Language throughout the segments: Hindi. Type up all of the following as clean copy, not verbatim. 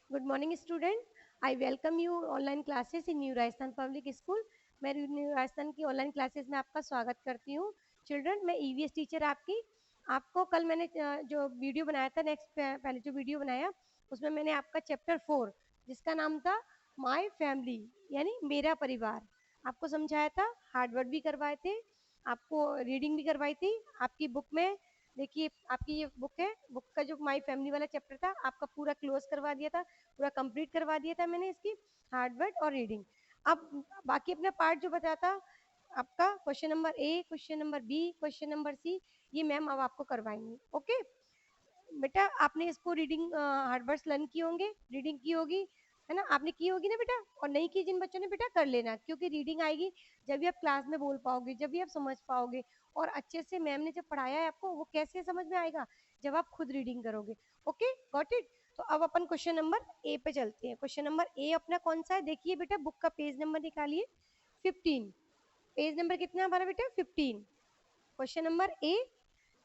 Good morning student, I welcome you online classes in new Rajasthan public school. मैं न्यू राजस्थान की ऑनलाइन क्लासेस में आपका स्वागत करती हूँ। चिल्ड्रन, मैं ईवीएस टीचर आपकी। आपको कल मैंने जो वीडियो बनाया था, नेक्स्ट पहले जो वीडियो बनाया उसमें मैंने आपका चैप्टर 4 जिसका नाम था माय फैमिली यानी मेरा परिवार आपको समझाया था। हार्डवर्क भी करवाए थे, आपको रीडिंग भी करवाई थी। आपकी बुक में देखिए, आपकी ये बुक है, बुक का जो माय फैमिली वाला चैप्टर था आपका पूरा क्लोज करवा दिया था, पूरा कंप्लीट करवा दिया था मैंने इसकी हार्डवर्क और रीडिंग। अब बाकी अपना पार्ट जो बचा था आपका question number A, question number B, question number C, ये मैम अब आपको करवाएंगी। ओके बेटा, आपने इसको रीडिंग हार्डवर्ड्स लर्न किए होंगे, रीडिंग की होगी, है ना? आपने की होगी ना बेटा, और नहीं की जिन बच्चों ने बेटा कर लेना, क्योंकि रीडिंग आएगी जब भी आप क्लास में बोल पाओगे, जब भी आप समझ पाओगे। और अच्छे से मैम ने जब पढ़ाया है आपको वो कैसे समझ में आएगा, जब आप खुद रीडिंग करोगे। Okay, got it. तो अब अपन क्वेश्चन नंबर ए पे चलते हैं। क्वेश्चन नंबर ए अपना कौन सा है, देखिए बेटा, बुक का पेज नंबर निकालिए 15। पेज नंबर कितना है हमारा बेटा, 15। Question number A,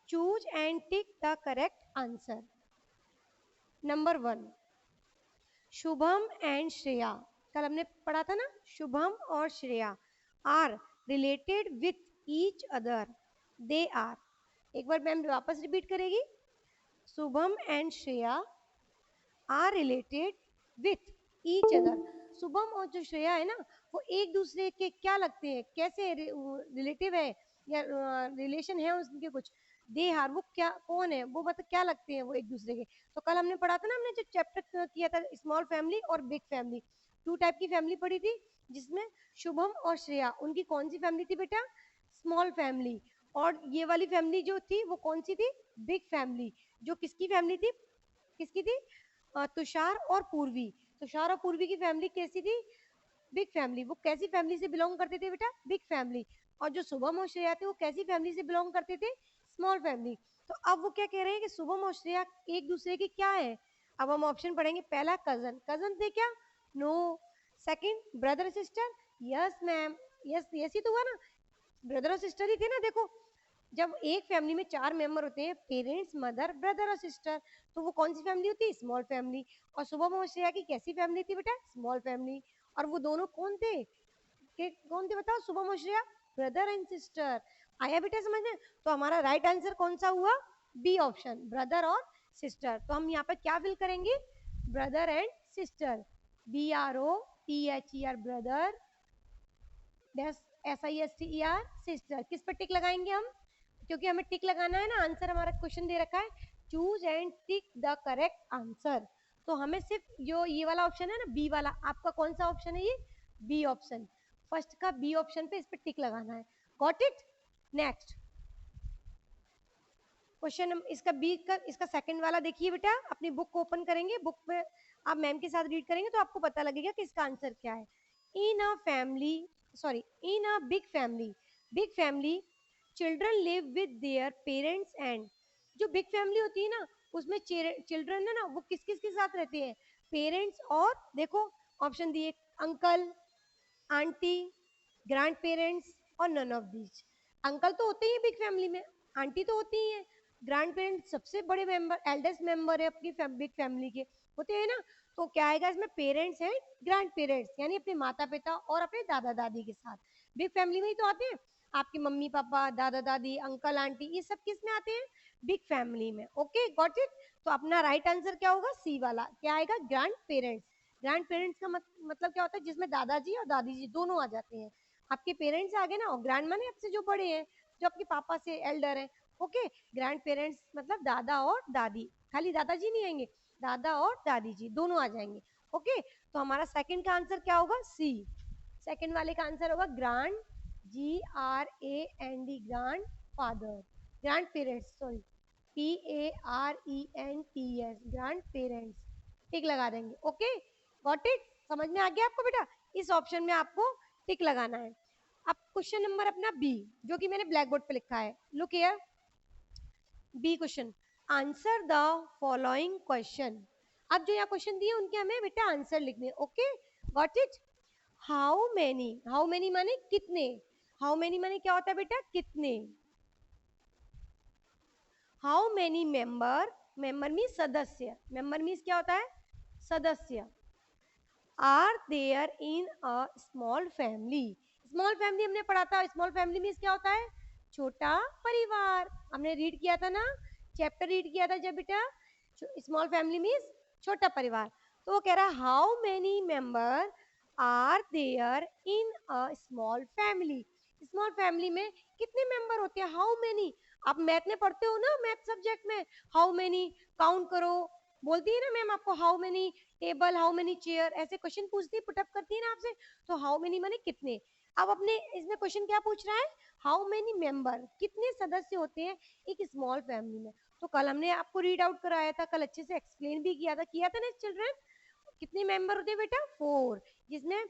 choose and tick the correct answer. Number 1, Shubham and Shreya. कल हमने पढ़ा था ना, शुभम और Shreya are related with each other. They are, एक बार मैम वापस रिपीट करेगी। Shubham and Shreya are related with each other. Shubham और जो श्रेया है ना, वो एक दूसरे के क्या लगते हैं, कैसे रिलेटिव है या रिलेशन है उनके कुछ। दे हार, वो क्या, कौन है वो, मतलब क्या लगते हैं वो एक दूसरे के। तो कल हमने पढ़ा था ना, हमने जो चैप्टर किया था स्मॉल फैमिली और बिग फैमिली, टू टाइप की फैमिली पढ़ी थी, जिसमें शुभम और श्रेया, उनकी कौन सी फैमिली थी बेटा, स्मॉल फैमिली। और ये वाली फैमिली जो थी वो कौन सी थी, बिग फैमिली। जो किसकी फैमिली थी, किसकी थी, तुषार और पूर्वी। तुषार और पूर्वी की फैमिली कैसी थी, बिग फैमिली। वो कैसी फैमिली से बिलोंग करते थे बेटा, बिग फैमिली। और जो शुभम और श्रेया थे वो कैसी फैमिली से बिलोंग करते थे, स्मॉल फैमिली। तो अब वो क्या कह रहे हैं कि शुभम और श्रेया एक दूसरे की क्या है। अब हम ऑप्शन पढ़ेंगे। पहला, कजन, कजन थे क्या, no. Second, brother sister, yes ma'am, yes yes ही तो हुआ ना, ब्रदर और सिस्टर ही थे ना। देखो, जब एक फैमिली में 4 मेंबर होते हैं, पेरेंट्स, मदर, ब्रदर और सिस्टर, तो वो कौन सी फैमिली होती है, स्मॉल फैमिली। और शुभम और श्रेया की कैसी फैमिली थी बेटा, स्मॉल फैमिली। और वो दोनों कौन थे, कौन थे बताओ, शुभम और श्रेया, ब्रदर एंड सिस्टर। आया बेटा समझ में? तो हमारा राइट आंसर कौन सा हुआ, बी ऑप्शन, ब्रदर और सिस्टर। तो हम यहाँ पर क्या फिल करेंगे, brother and sister, BROTHER, brother, SISTER, sister. किस पर टिक लगाएंगे हम, क्योंकि हमें टिक लगाना है ना, आंसर हमारा क्वेश्चन दे रखा है, choose and tick the correct answer. तो हमें सिर्फ जो ये वाला ऑप्शन है ना, बी वाला, आपका कौन सा ऑप्शन है ये, बी ऑप्शन, फर्स्ट का बी ऑप्शन पे इस पे टिक लगाना है। Got it. नेक्स्ट क्वेश्चन, इसका बी का, इसका सेकंड वाला देखिए बेटा, अपनी बुक को ओपन करेंगे, बुक में आप मैम के साथ रीड करेंगे तो आपको पता लगेगा कि इसका आंसर क्या है। In a family, sorry, in a big family, big family, children live with their parents and. जो बिग फैमिली होती है ना, उसमें चिल्ड्रन है ना, वो किस किस के साथ रहते हैं, पेरेंट्स और, देखो ऑप्शन दिए, अंकल, आंटी, ग्रैंड पेरेंट्स और नन ऑफ दीज। अंकल तो होते ही है बिग फैमिली में, आंटी तो होती ही है, ग्रैंड पेरेंट्स सबसे बड़े मेंबर, एल्डेस्ट मेंबर है अपनी बिग फैमिली के, होते हैं ना। तो क्या आएगा इसमें, पेरेंट्स एंड ग्रैंड पेरेंट्स, यानी अपने माता पिता और अपने दादा दादी के साथ। बिग फैमिली में ही तो आते हैं आपके मम्मी पापा, दादा दादी, अंकल आंटी, ये सब किस में आते हैं, बिग फैमिली में। Okay, got it. तो अपना राइट आंसर क्या होगा, सी वाला, क्या आएगा, ग्रैंड पेरेंट्स। ग्रैंड पेरेंट्स का मतलब क्या होता है, जिसमें दादाजी और दादी जी दोनों आ जाते हैं। आपके पेरेंट्स आ गए ना, और ग्रैंड माने आपसे जो बड़े हैं, जो आपके पापा से एल्डर है। ओके, ग्रैंड पेरेंट्स मतलब दादा और दादी, खाली दादाजी नहीं आएंगे, दादा और दादी जी दोनों आ जाएंगे। ओके, तो हमारा सेकंड का आंसर क्या होगा, सी। सेकंड वाले का आंसर होगा grand, GRAND, grand father, grand parents, sorry, PARENTS, grand parents, टिक लगा देंगे। ओके, गॉट इट, समझ में आ गया आपको बेटा, इस ऑप्शन में आपको टिक लगाना है। अब क्वेश्चन नंबर अपना बी, जो कि मैंने ब्लैक बोर्ड पे लिखा है, look here, B question, answer the following question. अब जो यहाँ क्वेश्चन दिए उनके हमें बेटा आंसर लिखने। Okay, got it. How many, how many माने कितने, हाउ मेनी माने क्या होता है बेटा, कितने। How many member, member means सदस्य, मेंबर मीन्स क्या होता है, सदस्य are there in a small family. Small family हमने पढ़ा था, स्मॉल फैमिली मीन्स क्या होता है, छोटा परिवार। हमने रीड किया था ना, चैप्टर रीड किया था जब बेटा, स्मॉल फैमिली मीन्स छोटा परिवार। तो वो कह रहा है how many member are there in a small family. Small family में कितने मेंबर होते हैं, हाउ मेनी। आप मैथ में पढ़ते हो ना, मैथ सब्जेक्ट में हाउ मेनी काउंट करो, बोलती है ना मैम आपको how many table, how many chair, ऐसे क्वेश्चन पूछती है, पुटअप करती है ना आपसे। तो हाउ मेनी माने कितने। अब अपने इसमें क्वेश्चन क्या पूछ रहा है, हाउ मेनी मेंबर, कितने सदस्य होते हैं एक स्मॉल फैमिली में। तो कल हमने आपको रीड आउट कराया था, कल अच्छे से एक्सप्लेन भी किया था ना चिल्ड्रन। कितने मेंबर होते हैं बेटा, 4, जिसमें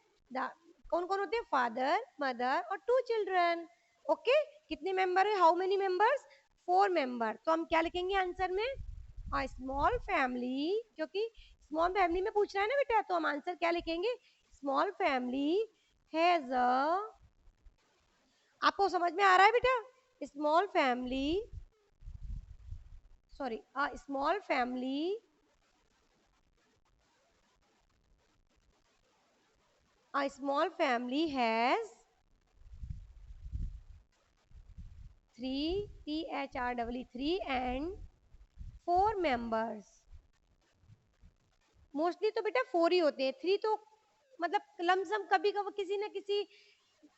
कौन कौन होते हैं, फादर, मदर और 2 चिल्ड्रन। ओके, कितने मेंबर है, हाउ मेनी मेंबर्स, 4 मेंबर। तो हम क्या लिखेंगे आंसर में, अ स्मॉल फैमिली, क्योंकि स्मॉल फैमिली में पूछ रहा है ना बेटा, तो हम आंसर क्या लिखेंगे, स्मॉल फैमिली हैज अ, आपको समझ में आ रहा है बेटा, small family, sorry, a small family, a small family has 3, three and 4 members। Mostly तो बेटा 4 ही होते हैं, 3 तो मतलब लमसम कभी कभी किसी न किसी,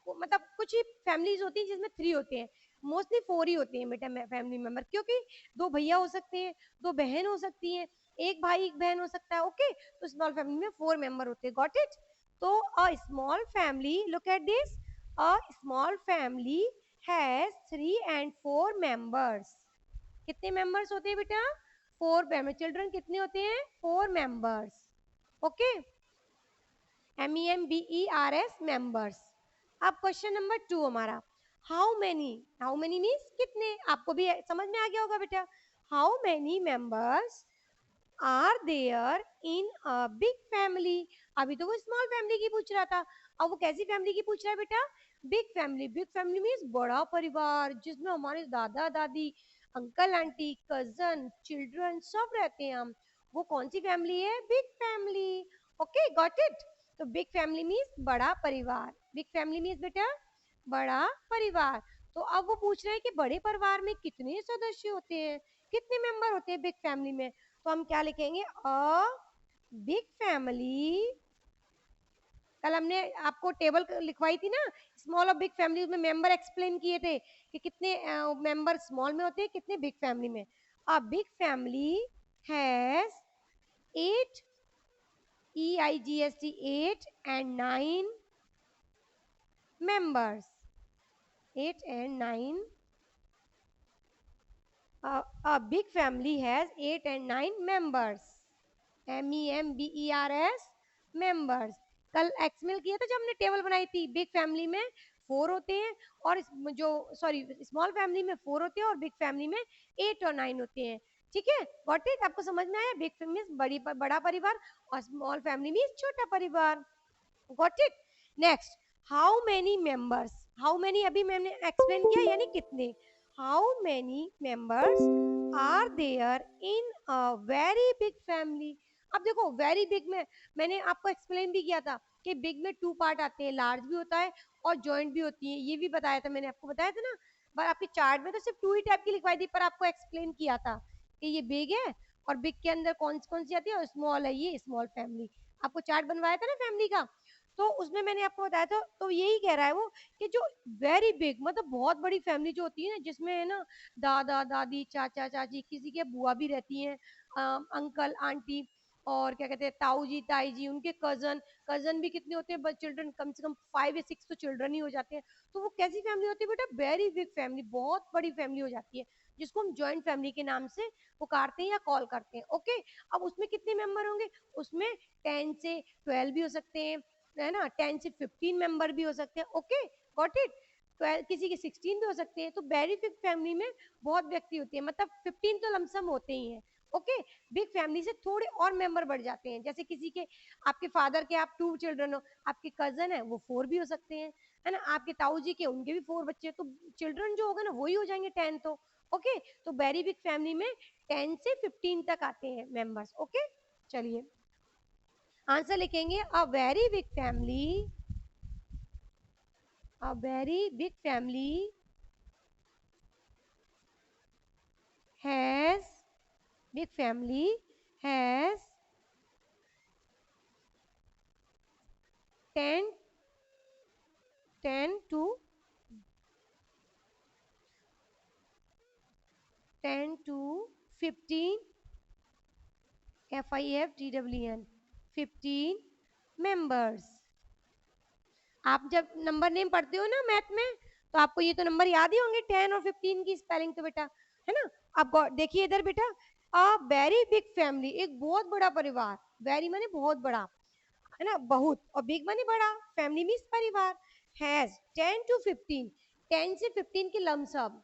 मतलब कुछ ही फैमिलीज होती हैं जिसमें 3 होते हैं। मोस्टली 4 ही होते हैं बेटा फैमिली मेंबर, क्योंकि 2 भैया हो सकते हैं, 2 बहन हो सकती हैं, एक भाई एक बहन हो सकता है। ओके, तो स्मॉल फैमिली में 4 मेंबर होते हैं, गॉट इट। तो अ small family, look at this, a small family has 3 and 4 members। कितने मेंबर्स होते हैं बेटा, 4 मेंबर। चिल्ड्रन कितने होते हैं, 4 मेंबर्स। Okay, MEMBERS members. अब क्वेश्चन नंबर 2 हमारा, how many, how many means कितने, आपको भी समझ में आ गया होगा बेटा। How many members are there in a big family. अभी तो वो स्मॉल फैमिली की पूछ रहा था, अब वो कैसी फैमिली की पूछ रहा है बेटा, big family. Big family means बड़ा परिवार, जिसमें हमारे दादा दादी, अंकल आंटी, कजन, चिल्ड्रन सब रहते हैं हम। वो कौन सी फैमिली है, big family. Okay, got it. तो बिग फैमिली मीन्स बड़ा परिवार, बिग फैमिली मीन्स बेटा बड़ा परिवार। तो अब वो पूछ रहे हैं कि बड़े परिवार में कितने सदस्य होते हैं, कितने मेंबर होते हैं बिग फैमिली में। तो हम क्या लिखेंगे, अ बिग फैमिली, कल हमने आपको टेबल लिखवाई थी ना, स्मॉल और बिग फैमिली, उसमें मेंबर एक्सप्लेन किए थे कि कितने मेंबर स्मॉल में होते हैं, कितने बिग फैमिली में। अ big family has 8, EIGST 8 and 9 members, 8 and 9, a big family has 8 and 9 members, MEMBERS members. कल एक्समेल किया था जब हमने टेबल बनाई थी, बिग फैमिली में 4 होते हैं, और जो सॉरी स्मॉल फैमिली में 4 होते हैं और बिग फैमिली में 8 और 9 होते हैं। ठीक है, गॉट इट, आपको समझ में आया, बिग फैमिली बड़ा परिवार और स्मॉल फैमिली मीन्स छोटा परिवार, got it. Next, how many members, how many अभी मैंने एक्सप्लेन किया यानी कितने, how many members are there in a very big family. अब देखो वेरी बिग में मैंने आपको एक्सप्लेन भी किया था कि बिग में 2 पार्ट आते हैं, लार्ज भी होता है और जॉइंट भी होती है, ये भी बताया था मैंने, आपको बताया था ना। पर आपके चार्ट में तो सिर्फ 2 ही टाइप की लिखवाई थी, पर आपको एक्सप्लेन किया था कि ये बिग है और बिग के अंदर कौन कौन सी आती है, और स्मॉल है, ये स्मॉल फैमिली। आपको चार्ट बनवाया था ना फैमिली का, तो उसमें मैंने आपको बताया था, तो यही कह रहा है वो कि जो वेरी बिग मतलब बहुत बड़ी फैमिली जो होती है ना, जिसमें है ना दादा दादी, चाचा चाची, किसी के बुआ भी रहती हैं, अंकल आंटी, और क्या कहते हैं ताऊ जी ताई जी, उनके कजन, कजन भी कितने होते हैं चिल्ड्रन, कम से कम 5 या 6 तो चिल्ड्रन ही हो जाते हैं। तो वो कैसी फैमिली होती है बेटा, वेरी बिग फैमिली, बहुत बड़ी फैमिली हो जाती है, जिसको हम ज्वाइंट फैमिली के नाम से पुकारते हैं या कॉल करते हैं। ओके, अब उसमें कितने मेंबर होंगे, उसमें 10 से 12 भी हो सकते हैं, है ना, 10 से 15 मेंबर भी हो सकते हैं। Okay, got it. 12 किसी के 16 भी हो सकते हैं। तो वेरी बिग फैमिली में बहुत व्यक्ति होते हैं, मतलब 15 तो लमसम होते ही हैं। ओके, बिग फैमिली से थोड़े और मेंबर बढ़ जाते हैं, जैसे किसी के, आपके फादर के आप 2 चिल्ड्रन हो, आपके कजन है वो 4 भी हो सकते हैं, है ना, आपके ताऊ जी के उनके भी 4 बच्चे, तो चिल्ड्रन जो होगा ना वही हो जाएंगे 10। तो ओके, तो वेरी बिग फैमिली में 10 से 15 तक आते हैं मेंबर्स। ओके, चलिए आंसर लिखेंगे अ very big family, a very big family has, big family has 10 10 to 10 to 15 FIFTWN 15 members. आप जब नंबर नेम पढ़ते हो ना मैथ में, तो आपको ये तो नंबर याद ही होंगे, 10 और 15 की स्पेलिंग तो बेटा, है ना। अब देखिए इधर बेटा, अ वेरी बिग फैमिली, एक बहुत बड़ा परिवार, वेरी माने बहुत बड़ा, है ना, बहुत, और बिग माने बड़ा, फैमिली मीन्स परिवार, हैज 10 to 15, 10 से 15 के लमसम,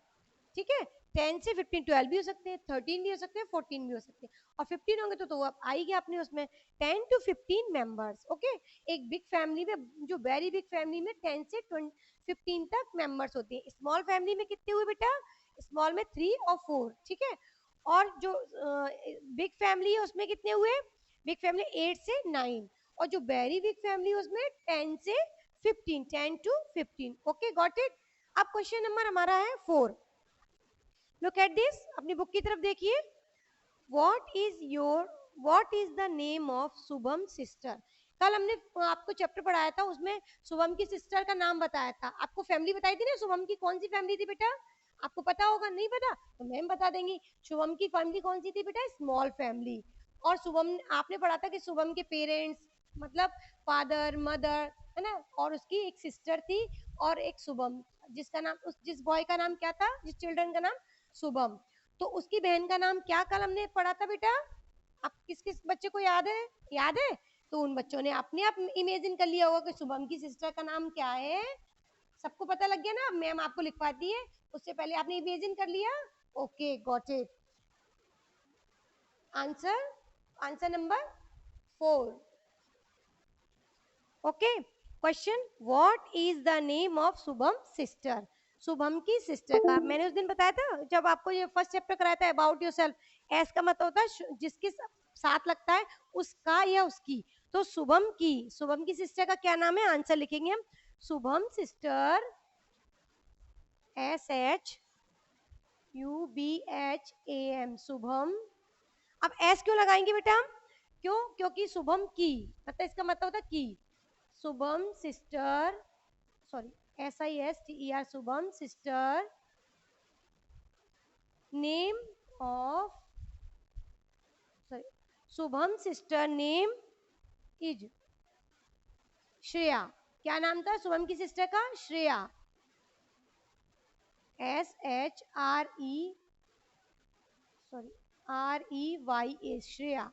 ठीक है, 10 से 15, 12 भी हो सकते हैं, 13 भी हो सकते हैं, 14 भी हो सकते हैं, और 15 होंगे तो अब आएगी अपने उसमें 10 to 15 मेंबर्स। ओके, एक बिग फैमिली में, जो वेरी बिग फैमिली में 10 से 15 तक मेंबर्स होते हैं। स्मॉल फैमिली में कितने हुए बेटा, स्मॉल में 3 और 4, ठीक है। और जो बिग फैमिली है उसमें कितने हुए, बिग फैमिली 8 से 9, और जो वेरी बिग फैमिली है उसमें 10 से 15, 10 to 15। Okay, got it. अब क्वेश्चन नंबर हमारा है 4। लुक एट दिस, अपनी बुक की तरफ देखिए। What is the name of Shubham sister. कल हमने आपको चैप्टर पढ़ाया था, उसमें शुभम की सिस्टर का नाम बताया था, आपको फैमिली बताई थी ना, शुभम की कौन सी फैमिली थी बेटा, आपको पता होगा, नहीं पता तो मैम बता देंगी। शुभम की फैमिली कौन सी थी बेटा, स्मॉल फैमिली। और शुभम, आपने पढ़ा था कि शुभम के पेरेंट्स मतलब फादर मदर, है ना, और उसकी एक सिस्टर थी, और एक शुभम, जिसका नाम, उस जिस बॉय का नाम क्या था, जिस चिल्ड्रन का नाम शुभम, तो उसकी बहन का नाम क्या कल हमने पढ़ा था बेटा, आप किस किस बच्चे को याद है, याद है, तो उन बच्चों ने अपने आप इमेजिन कर लिया होगा कि शुभम की सिस्टर का नाम क्या है। सबको पता लग गया ना, मैम आपको लिखवाती है, उससे पहले आपने इमेजिन कर लिया। Okay, got it. Answer, answer number 4। Okay, question, what is the name of Shubham sister. Shubham की सिस्टर का, मैंने उस दिन बताया था जब आपको ये फर्स्ट चैप्टर कराया था अबाउट योरसेल्फ, एस का मतलब होता है जिसके साथ लगता है उसका या उसकी, तो शुभम की सिस्टर का क्या नाम है, आंसर लिखेंगे हम, शुभम सिस्टर, SHUBHAM, शुभम। अब एस क्यों लगाएंगे बेटा हम, क्यों, क्योंकि शुभम की, मतलब इसका मतलब होता है की, Shubham sister, sorry SISTER, Shubham sister name of, sorry, Shubham sister name is Shreya. क्या नाम था शुभम की सिस्टर का, श्रेया, SHREYA, श्रेया।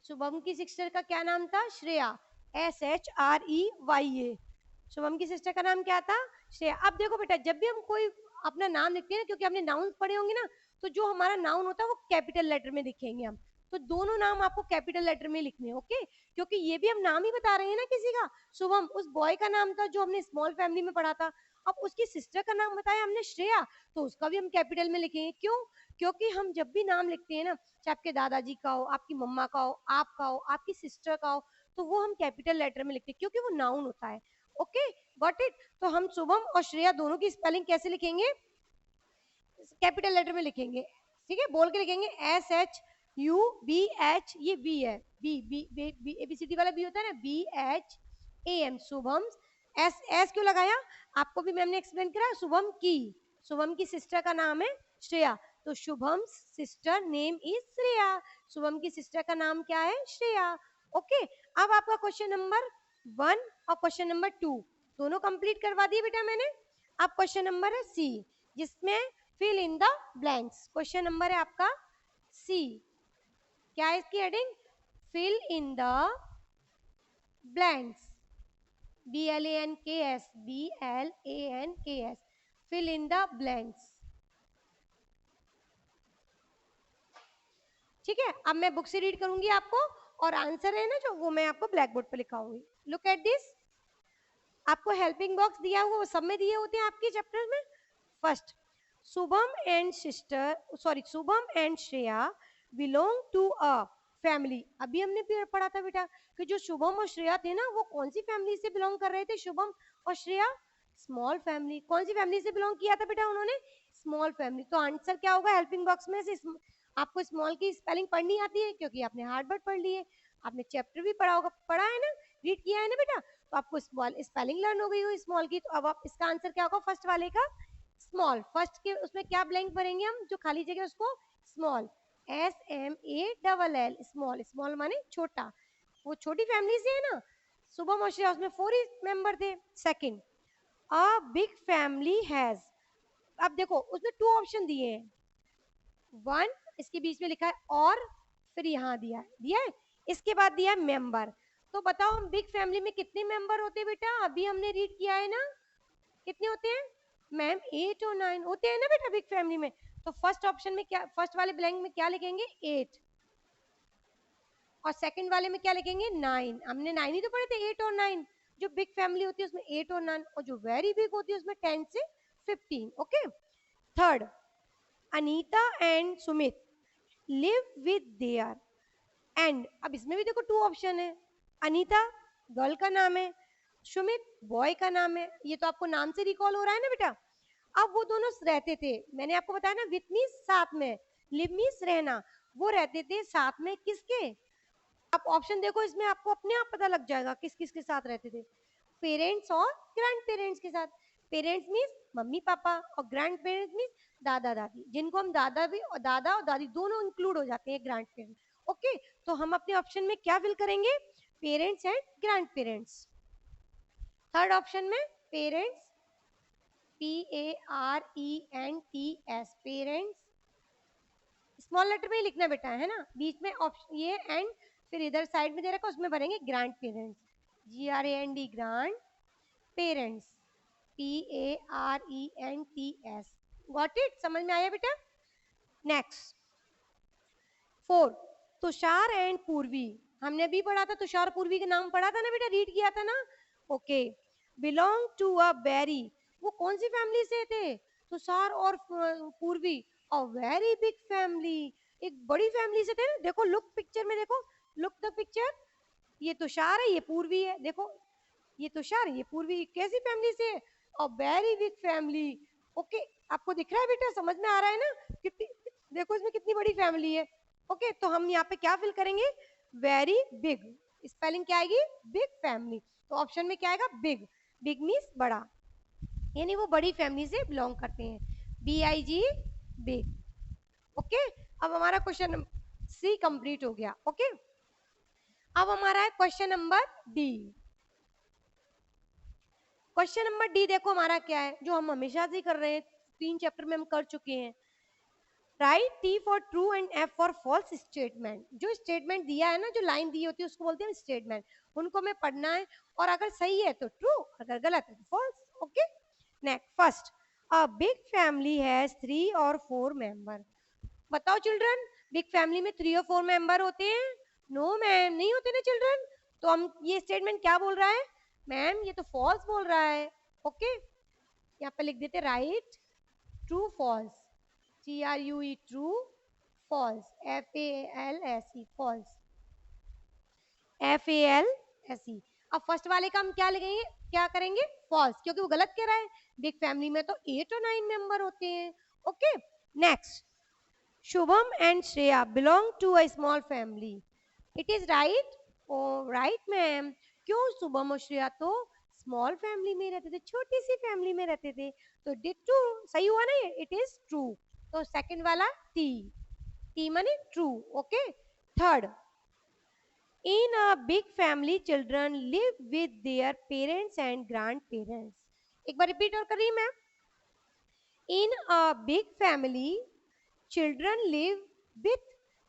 शुभम की सिस्टर का क्या नाम था, श्रेया, SHREYA। शुभम की सिस्टर का नाम क्या था, श्रेया। अब देखो बेटा, जब भी हम कोई अपना नाम लिखते हैं ना, क्योंकि हमने नाउन पढ़े होंगे ना, तो जो हमारा नाउन होता है वो कैपिटल लेटर में लिखेंगे हम, तो दोनों नाम आपको कैपिटल लेटर में लिखने हैं। ओके, क्योंकि ये भी हम नाम ही बता रहे हैं ना किसी का, शुभम उस बॉय का नाम था जो हमने स्मॉल फैमिली में पढ़ा था। अब उसकी सिस्टर का नाम बताया हमने श्रेया, तो उसका भी हम कैपिटल में लिखेंगे। क्यों, क्योंकि हम जब भी नाम लिखते हैं ना, चाहे आपके दादाजी का हो, आपकी मम्मा का हो, आपका हो, आपकी सिस्टर का हो, तो वो हम कैपिटल लेटर में लिखते हैं क्योंकि वो नाउन होता है। Okay, got it. तो हम शुभम और श्रेया दोनों की स्पेलिंग कैसे लिखेंगे, कैपिटल लेटर में लिखेंगे, ठीक है, बोल के लिखेंगे, SHUBH, ये बी है, बी बी बी ABCD वाला बी होता है ना, BHAM, शुभम। एस क्यों लगाया, आपको भी मैम ने एक्सप्लेन करा, शुभम की सिस्टर का नाम है श्रेया, तो Shubham sister name is Shreya, Shubham की सिस्टर का नाम क्या है, श्रेया। ओके, अब आपका क्वेश्चन नंबर 1 और क्वेश्चन नंबर 2 दोनों कंप्लीट करवा दिए बेटा मैंने। अब क्वेश्चन नंबर है सी, जिसमें fill in the blanks. Question number है आपका सी, क्या है इसकी heading, fill in the blanks, BLANKS, BLANKS, fill in the blanks. ठीक है, अब मैं बुक से रीड करूंगी आपको, और आंसर है ना जो, वो मैं आपको ब्लैक बोर्ड पर लिखाऊंगी। लुक एट दिस, आपको हेल्पिंग बॉक्स दिया हुआ, वो सब में दिए होते हैं आपके चैप्टर में। First, Shubham and Shreya belong to a family. अभी हमने पढ़ा था बेटा कि जो शुभम और श्रेया थे ना, वो कौन सी फैमिली से बिलोंग कर रहे थे? शुभम और श्रेया स्मॉल फैमिली। कौन सी फैमिली से बिलोंग किया था बेटा उन्होंने? Small family. तो आंसर क्या होगा हेल्पिंग बॉक्स में से? आपको स्मॉल की स्पेलिंग पढ़नी आती है क्योंकि आपने हार्ड वर्ड पढ़ ली है, आपने चैप्टर भी पढ़ा होगा, पढ़ा है ना, रीड किया है ना बेटा, तो आपको स्मॉल स्पेलिंग लर्न हो गई हो स्मॉल की। तो अब आप इसका आंसर क्या होगा फर्स्ट वाले का? स्मॉल। फर्स्ट के उसमें क्या ब्लैंक भरेंगे हम, जो खाली जगह उसको स्मॉल, SMALL, स्मॉल। स्मॉल माने छोटा, वो छोटी फैमिली से है ना। शुभम और श्रेया उसमें 4 ही मेंबर थे। Second, a big family has, अब देखो उसने 2 ऑप्शन दिए हैं, 1 इसके बीच में लिखा है और, फिर यहाँ दिया है इसके बाद दिया है मेंबर। तो बताओ हम बिग फैमिली में कितने मेंबर होते हैं बेटा? अभी हमने रीड किया है ना, कितने होते हैं मैम? 8 और 9 होते हैं ना बेटा बिग फैमिली में। तो फर्स्ट ऑप्शन में क्या, फर्स्ट वाले ब्लैंक में क्या लिखेंगे? 8, और सेकंड वाले में क्या लिखेंगे? 9। हमने 9 ही तो पढ़े थे, 8 और 9। जो बिग फैमिली होती है उसमें 8 और 9, और जो वेरी बिग होती है उसमें 10 से 15। Okay. Third, Anita and Sumit live with there and, अब इसमें भी देखो 2 ऑप्शन है। अनीता गर्ल का नाम है, सुमित बॉय का नाम है। ये तो आपको नाम से रिकॉल हो रहा है ना बेटा। अब वो दोनों रहते थे, मैंने आपको बताया ना, विथ मीन्स साथ में, लिव मीन्स रहना। वो रहते थे साथ में किसके? आप ऑप्शन देखो, इसमें आपको अपने आप पता लग जाएगा किस किस के साथ रहते थे। पेरेंट्स और ग्रैंड पेरेंट्स के साथ। पेरेंट्स मीन्स मम्मी पापा, और ग्रैंड पेरेंट्स मीन्स दादा दादी, जिनको हम दादा और दादी दोनों इंक्लूड हो जाते हैं ग्रैंड पेरेंट्स। ओके, तो हम अपने ऑप्शन में क्या फिल करेंगे? Parents and grand parents. Third option में parents, PARENTS, parents small letter में ही लिखना बेटा, है ना। बीच में ऑप्शन ये एंड, फिर इधर साइड में दे रखा उसमें भरेंगे grand parents, GRAND, grand parents, PARENTS। Got it? समझ में आया बेटा? नेक्स्ट, 4, तुषार एंड पूर्वी। हमने भी पढ़ा था, तुषार पूर्वी का नाम पढ़ा था ना बेटा, रीड किया था ना। Okay, belong to a very, वो कौन सी फैमिली से थे? तुषार और पूर्वी, अ वेरी बिग फैमिली, एक बड़ी फैमिली से थे। देखो लुक पिक्चर में, देखो लुक द पिक्चर, ये तुषार है, ये पूर्वी है। देखो ये तुषार, ये पूर्वी, कैसी फैमिली से? अ वेरी बिग फैमिली। ओके, आपको दिख रहा है बेटा, समझ में आ रहा है ना कितनी, देखो इसमें कितनी बड़ी फैमिली है। ओके, तो हम यहाँ पे क्या फिल करेंगे? Very big. स्पेलिंग क्या आएगी? Big family. तो ऑप्शन में क्या आएगा? बिग। बिग मीन्स बड़ा, यानी वो बड़ी फैमिली से बिलोंग करते हैं। BIG, big. ओके, अब हमारा क्वेश्चन C कंप्लीट हो गया। ओके, अब हमारा है question number D। Question number D देखो हमारा क्या है, जो हम हमेशा से कर रहे हैं, 3 चैप्टर में हम कर चुके हैं। Right T for true and F for false statement. जो स्टेटमेंट दिया है ना, जो लाइन दी होती है उसको बोलते हैं स्टेटमेंट। उनको हमें पढ़ना है, और अगर सही है तो ट्रू, अगर गलत है तो false. Okay, next, first, a big family has 3 और 4 मेंबर। बताओ चिल्ड्रन, बिग फैमिली में 3 और 4 मेंबर होते हैं? नो मैम, नहीं होते ना चिल्ड्रन। तो हम ये स्टेटमेंट क्या बोल रहा है? मैम ये तो फॉल्स बोल रहा है। ओके, यहाँ पे लिख देते right true false, TRUE, true, false, FALSE, false, FALSE। अब फर्स्ट वाले का हम क्या लिखेंगे, क्या करेंगे? फॉल्स, क्योंकि वो गलत कह रहा है। बिग फैमिली में तो 8 और 9 मेंबर होते हैं। Okay, next, Shubham and Shreya belong to a small family. It is right? Oh, right ma'am. क्यों? शुभम और श्रेया तो स्मॉल फैमिली में रहते थे, छोटी सी फैमिली में रहते थे। तो डिड ट्रू, सही हुआ ना ये, इट इज ट्रू। तो सेकंड वाला T माने true. Okay, third, in a big family children live with their parents and grand parents. एक बार रिपीट और करिए ma'am. In a big family children live with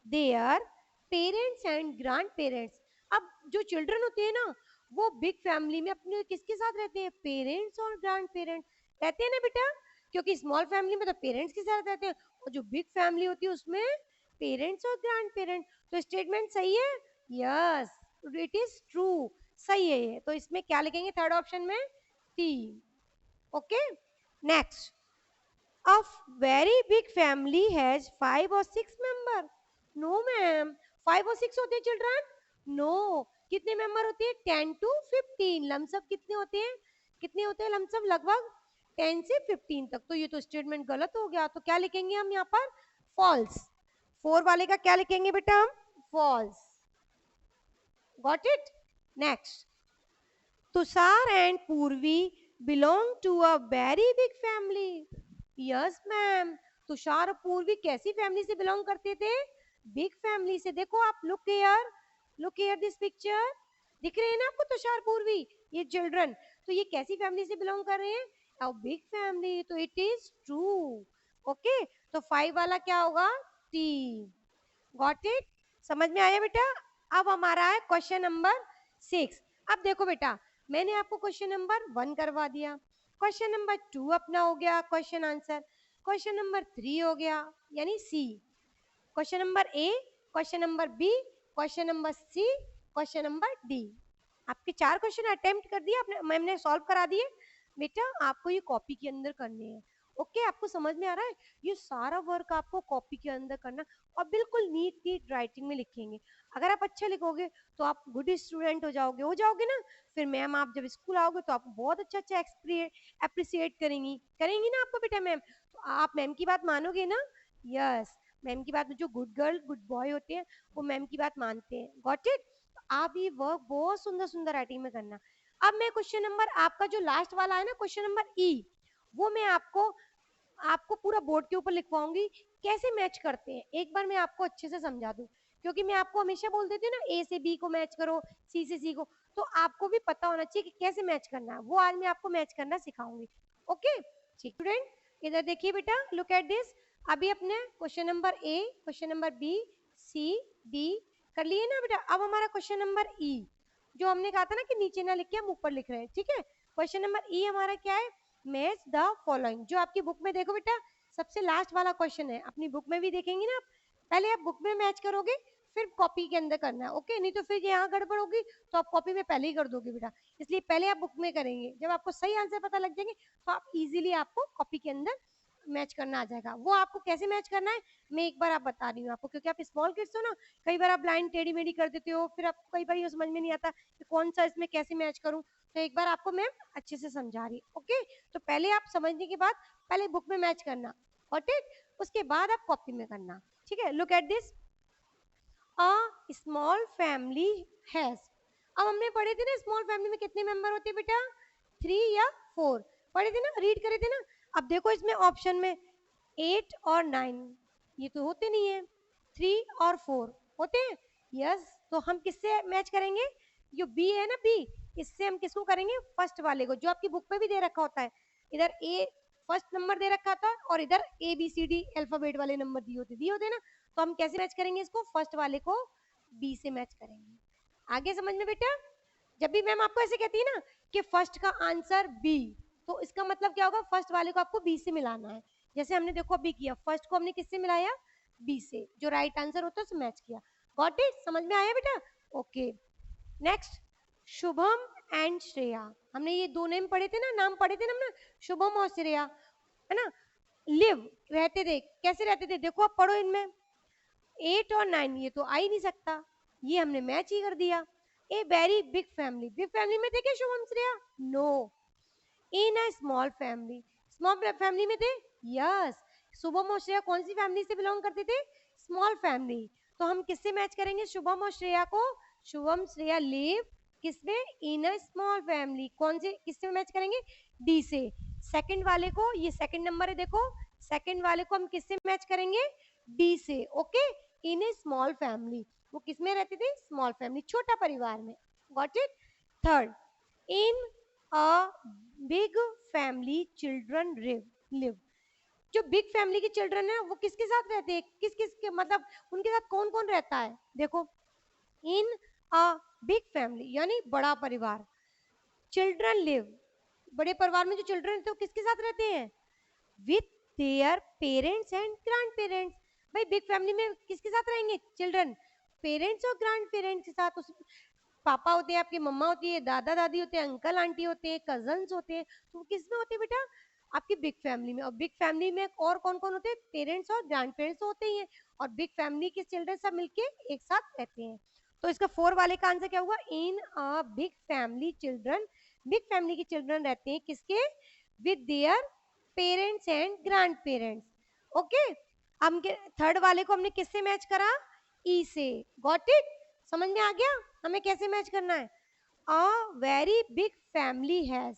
their parents and grandparents। अब जो चिल्ड्रन होते हैं ना, वो बिग फैमिली में अपने किसके साथ रहते हैं? पेरेंट्स और ग्रैंड पेरेंट्स रहते हैं ना बेटा, क्योंकि स्मॉल फैमिली में तो पेरेंट्स के साथ रहते हैं, और जो बिग फैमिली होती है उसमें पेरेंट्स और ग्रैंड पेरेंट्स। तो स्टेटमेंट सही है, यस इट इज ट्रू, सही है ये। तो इसमें क्या लिखेंगे थर्ड ऑप्शन में? T. Okay, next, a very big family has 5 or 6 members. No ma'am, 5 और 6 होते हैं चिल्ड्रन? नो। कितने मेंबर होते हैं? 10 to 15। लमसम कितने होते हैं? कितने होते हैं लमसम? लगभग 10 से 15 तक। तो ये तो स्टेटमेंट गलत हो गया, तो क्या लिखेंगे हम यहाँ पर? फॉल्स। 4 वाले का क्या लिखेंगे बेटा हम? False. Got it? Next, Tushar and Purvi belong to a very big family. Yes ma'am, Tushar और पूर्वी कैसी फैमिली से बिलोंग करते थे? बिग फैमिली से। देखो आप, लुक हियर दिस पिक्चर, दिख रहे हैं ना आपको तुषार पूर्वी, ये चिल्ड्रन? तो ये कैसी फैमिली से बिलोंग कर रहे हैं? अ बिग फैमिली। तो इट इज ट्रू। ओके, तो 5 वाला क्या होगा? टी। Got it? समझ में आया बेटा? अब हमारा है क्वेश्चन नंबर 6। अब देखो बेटा, मैंने आपको क्वेश्चन नंबर 1 करवा दिया, क्वेश्चन नंबर 2 अपना हो गया क्वेश्चन आंसर, क्वेश्चन नंबर 3 हो गया यानी C, question number A, question number B, question number C, question number D. आपके 4 क्वेश्चन अटेम्प्ट कर दिए आपने, मैम ने सॉल्व करा दिए। बेटा आपको ये कॉपी के अंदर करने हैं। ओके, आपको समझ में आ रहा है? ये सारा वर्क आपको कॉपी के अंदर करना और बिल्कुल नीट राइटिंग में लिखेंगे। अगर आप अच्छा लिखोगे तो आप गुड स्टूडेंट हो जाओगे ना। फिर मैम आप जब स्कूल आओगे तो आपको बहुत अच्छा अप्रिसिएट करेंगी ना आपको बेटा मैम। तो आप मैम की बात मानोगे ना? यस, मैम की बात, जो गुड गर्ल गुड बॉय होते हैं वो मैम की बात मानते हैं। Got it? आप ये वर्क बहुत सुंदर सुंदर राइटिंग में करना। अब मैं क्वेश्चन नंबर आपका जो लास्ट वाला है ना, क्वेश्चन नंबर ई, वो मैं आपको आपको पूरा बोर्ड के ऊपर लिखवाऊंगी। कैसे मैच करते हैं एक बार मैं आपको अच्छे से समझा दूं, क्योंकि मैं आपको हमेशा बोल देती हूँ ना, ए से बी को मैच करो, सी से सी को, तो आपको भी पता होना चाहिए कि कैसे मैच करना है। वो आज मैं आपको मैच करना सिखाऊंगी। ओके ठीक स्टूडेंट, इधर देखिए बेटा, लुक एट दिस। अभी अपने question number A, question number B, C, D कर लिए ना बेटा। अब हमारा क्वेश्चन नंबर ई, जो हमने कहा था ना कि नीचे ना लिख के हम ऊपर लिख रहे हैं, ठीक है? क्वेश्चन नंबर ई हमारा क्या है? Match the following. जो आपकी बुक में देखो बेटा, सबसे लास्ट वाला क्वेश्चन है, अपनी बुक में भी देखेंगे ना आप। पहले आप बुक में मैच करोगे, फिर कॉपी के अंदर करना है। ओके, नहीं तो फिर यहाँ गड़बड़ होगी तो आप कॉपी में पहले ही कर दोगे बेटा। इसलिए पहले आप बुक में करेंगे, जब आपको सही आंसर पता लग जाएंगे तो आप इजीली आपको कॉपी के अंदर मैच करना आ जाएगा। वो आपको कैसे मैच करना है मैं एक बार आप बता रही हूँ आपको, क्योंकि आप स्मॉल किड्स हो ना, कई बार आप ब्लाइंड टेढ़ी मेढ़ी कर देते हो, फिर आपको कई बार ये समझ में नहीं आता कि कौन सा इसमें कैसे मैच करूँ। तो एक बार आपको मैम अच्छे से समझा रही। ओके, तो पहले आप समझने के बाद पहले बुक में मैच करना, गॉट इट? उसके बाद आप कॉपी में करना, ठीक है? Look at this, a small family has. अब हमने पढ़े थे ना स्मॉल फैमिली में कितने मेंबर होते हैं बेटा? 3 या 4 पढ़े थे ना, रीड करे थे ना। अब देखो इसमें ऑप्शन में 8 और 9 ये तो होते नहीं है, 3 और 4 होते हैं। यस, तो हम किससे मैच करेंगे? जो बी है ना, बी, इससे हम किसको करेंगे? फर्स्ट वाले को, जो आपकी बुक में भी दे रखा होता है। इधर ए फर्स्ट नंबर दे रखा था और इधर A B C D alphabet वाले नंबर दिए होते ना। तो हम कैसे मैच करेंगे इसको? फर्स्ट वाले को बी से मैच करेंगे। आगे समझ में बेटा? जब भी मैम आपको ऐसे कहती है ना कि फर्स्ट का आंसर बी, तो इसका मतलब क्या होगा? फर्स्ट वाले को आपको बी से मिलाना है। जैसे हमने देखो अभी किया, फर्स्ट को हमने किससे मिलाया? बी से, जो राइट आंसर होता है उसे मैच किया। Got it? समझ में आया बेटा? Okay next, Shubham and Shreya. हमने ये दो नेम पढ़े थे ना, नाम पढ़े थे ना हमने, शुभम और श्रेया, है ना? लिव रहते थे, कैसे रहते थे? देखो आप पढ़ो इनमें, 8 और 9 ये तो आ ही नहीं सकता, ये हमने मैच ही कर दिया। A very big family, big family में थे क्या Shubham Shreya? No. In a small family, small family में थे। यस, शुभम और श्रेया कौन सी फैमिली से बिलोंग करते थे? Small family. तो हम किससे मैच करेंगे शुभम और श्रेया को? शुभम श्रेया लिव किसमें? इन अ स्मॉल फैमिली। कौन से किससे मैच करेंगे? डी से। सेकंड वाले को, ये सेकंड नंबर है देखो, सेकंड वाले को हम किससे मैच करेंगे? डी से। ओके, इन ए स्मॉल फैमिली, वो किसमें रहते थे? स्मॉल फैमिली, छोटा परिवार में। Got it? Third, in a big family children live. जो बिग फैमिली के चिल्ड्रन है वो किसके साथ रहते हैं? किस किस के मतलब उनके साथ कौन कौन रहता है? देखो, इन अ बिग फैमिली यानी बड़ा परिवार, चिल्ड्रन लिव, बड़े परिवार में जो चिल्ड्रन रहते हैं वो किसके साथ रहते हैं? With their parents and grand parents. भाई बिग फैमिली में किसके साथ रहेंगे चिल्ड्रन? पेरेंट्स और ग्रैंड पेरेंट्स के साथ। उस पापा होते हैं, आपकी मम्मा होती है, दादा दादी होते हैं, अंकल आंटी होते हैं, कजन्स होते हैं, तो किस में होते हैं बेटा? आपकी बिग फैमिली में। और बिग फैमिली में और कौन कौन होते हैं? पेरेंट्स और ग्रैंड पेरेंट्स होते ही हैं, और बिग फैमिली के चिल्ड्रन सब मिलके एक साथ रहते हैं। तो इसका 4 वाले का आंसर क्या होगा? In a big family children, big family के चिल्ड्रन रहते हैं किसके? With their parents and grand parents. Okay, हम थर्ड वाले को हमने किससे मैच करा? ई से। Got it? समझ में आ गया हमें कैसे मैच करना है? A very big family has.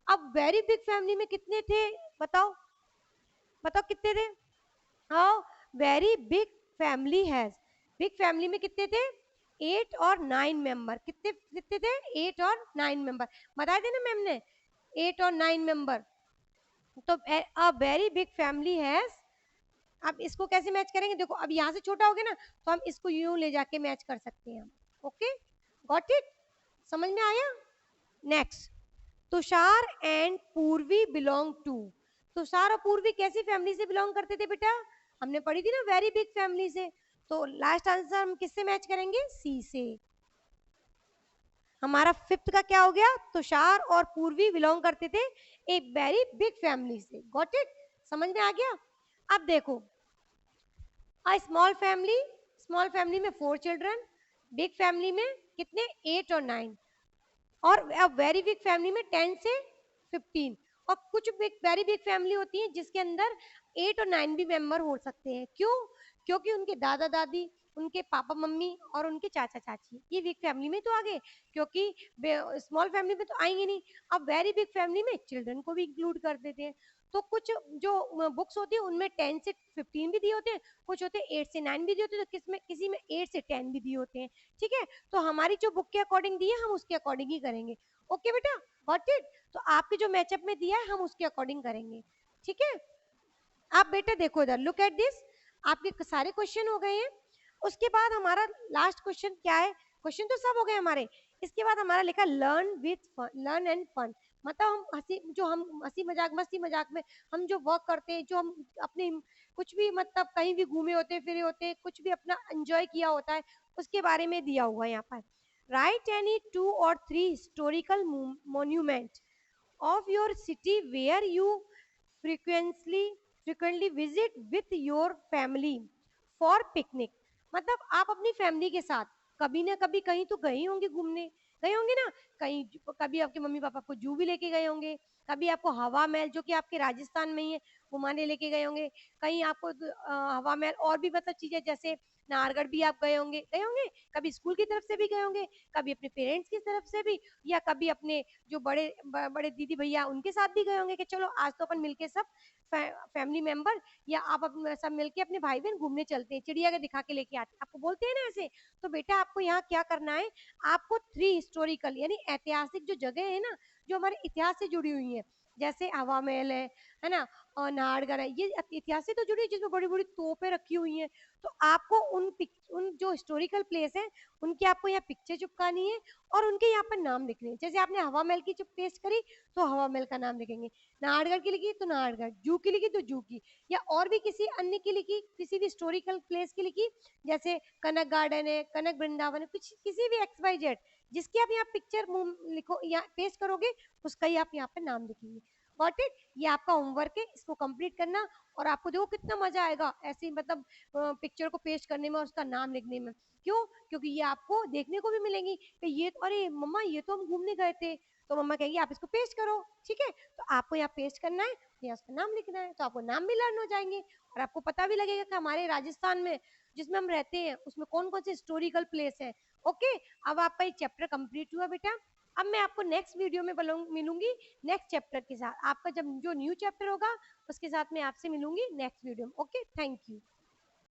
अब वेरी बिग फैमिली में कितने थे? बताओ, बताओ कितने थे? How very big family has, big family में कितने थे? 8 और 9 मेंबर। कितने कितने थे? 8 और 9 मेंबर। बताए थे ना मैम ने, 8 और 9 मेंबर। तो अ वेरी बिग फैमिली हैज, अब इसको कैसे मैच करेंगे? देखो अब यहाँ से छोटा हो गया ना, तो हम इसको यूं ले जाके मैच कर सकते हैं। Okay, got it? समझ में आया? Next, Tushar and Purvi belong to. Tushar और पूर्वी कैसी फैमिली से बिलोंग करते थे बेटा? हमने पढ़ी थी ना, वेरी बिग फैमिली से। तो लास्ट आंसर हम किससे मैच करेंगे? सी से। हमारा फिफ्थ का क्या हो गया? तुषार और पूर्वी बिलोंग करते थे एक वेरी बिग फैमिली से। Got it? समझ में आ गया? अब देखो, अ स्मॉल फैमिली, स्मॉल फैमिली में 4 चिल्ड्रन, बिग फैमिली में कितने? 8 और 9, और अब वेरी बिग फैमिली में 10 से 15। और कुछ बिग वेरी बिग फैमिली होती है जिसके अंदर 8 और 9 भी मेंबर हो सकते हैं। क्यों? क्योंकि उनके दादा दादी, उनके पापा मम्मी और उनके चाचा चाची ये बिग फैमिली में तो आ गए, क्योंकि स्मॉल फैमिली में तो आएंगे नहीं। अब वेरी बिग फैमिली में चिल्ड्रन को भी इंक्लूड कर देते हैं। तो कुछ जो बुक्स होती है उनमें 10 से 15 भी दिए होते हैं, कुछ होते हैं 8 से 9 भी दिए होते हैं, तो किसमें किसी में 8 से 10 भी दिए होते हैं। ठीक है, तो हमारी जो बुक के अकॉर्डिंग दी है हम उसके अकॉर्डिंग ही करेंगे। ओके बेटा, गॉट इट? तो आपके जो मैचअप में दिया है हम उसके अकॉर्डिंग करेंगे। ठीक है, आप बेटा देखो इधर, लुक एट दिस। आपके सारे क्वेश्चन हो गए हैं। उसके बाद हमारा लास्ट क्वेश्चन क्या है? क्वेश्चन तो सब हो गए हमारे। इसके बाद हमारा लिखा learn with fun, learn and fun. मतलब हम हंसी मजाक, मस्ती मजाक में हम जो वर्क करते हैं, जो हम अपने कुछ भी मतलब कहीं भी घूमे होते फिरे होते, कुछ भी अपना एंजॉय किया होता है, उसके बारे में दिया हुआ है यहाँ पर। राइट एनी 2 और 3 historical monument of your city where you frequently frequently visit with your family for picnic। मतलब आप अपनी फैमिली के साथ कभी ना कभी कहीं तो गए होंगे घूमने, गए होंगे ना कहीं। कभी आपके मम्मी पापा को जू भी लेके गए होंगे, कभी आपको हवा महल जो कि आपके राजस्थान में ही है घुमाने लेके गए होंगे, कहीं आपको हवा महल और भी मतलब चीजें जैसे नाहरगढ़ भी आप गए होंगे, कभी स्कूल की तरफ से भी गए होंगे, कभी अपने पेरेंट्स की तरफ से भी, या कभी अपने जो बड़े दीदी भैया उनके साथ भी गए होंगे कि चलो आज तो अपन मिलके सब फैमिली मेंबर या आप अपने सब मिलके अपने भाई बहन घूमने चलते हैं, चिड़िया के दिखा के लेके आते हैं, आपको बोलते हैं ना ऐसे। तो बेटा आपको यहाँ क्या करना है? आपको 3 हिस्टोरिकल यानी ऐतिहासिक जो जगह है ना, जो हमारे इतिहास से जुड़ी हुई है, जैसे हवा महल है ना, और नाहरगढ़ है, ये इतिहास से तो जुड़ी है जिसमें बड़ी बड़ी तोपें रखी हुई हैं। तो आपको उन जो हिस्टोरिकल प्लेस है उनकी आपको यहाँ पिक्चर चिपकानी है और उनके यहाँ पर नाम लिखने हैं। जैसे आपने हवा महल की जब पेस्ट करी तो हवा महल का नाम लिखेंगे, नाहरगढ़ की लिखी तो नाहरगढ़, जू की लिखी तो जू की, या और भी किसी अन्य की लिखी, किसी भी हिस्टोरिकल प्लेस की लिखी, जैसे कनक गार्डन है, कनक वृंदावन है, कुछ किसी भी XYZ जिसकी आप यहाँ पिक्चर लिखो या पेस्ट करोगे उसका ही आप यहाँ पे नाम लिखेंगे। Got it? ये आपका होमवर्क है, इसको कंप्लीट करना। और आपको देखो कितना मजा आएगा ऐसे ही मतलब पिक्चर को पेस्ट करने में और उसका नाम लिखने में। क्यों? क्योंकि ये आपको देखने को भी मिलेंगी कि ये अरे मम्मा ये तो हम घूमने गए थे, तो मम्मा कहेंगी आप इसको पेस्ट करो। ठीक है, तो आपको यहाँ पेस्ट करना है, यहाँ उसका नाम लिखना है, तो आपको नाम भी लर्न हो जाएंगे और आपको पता भी लगेगा कि हमारे राजस्थान में जिसमें हम रहते हैं उसमें कौन कौन से हिस्टोरिकल प्लेस है। ओके, अब आपका ये चैप्टर कंप्लीट हुआ बेटा। अब मैं आपको नेक्स्ट वीडियो में मिलूंगी नेक्स्ट चैप्टर के साथ। आपका जब जो न्यू चैप्टर होगा उसके साथ मैं आपसे मिलूंगी नेक्स्ट वीडियो में। Okay, thank you.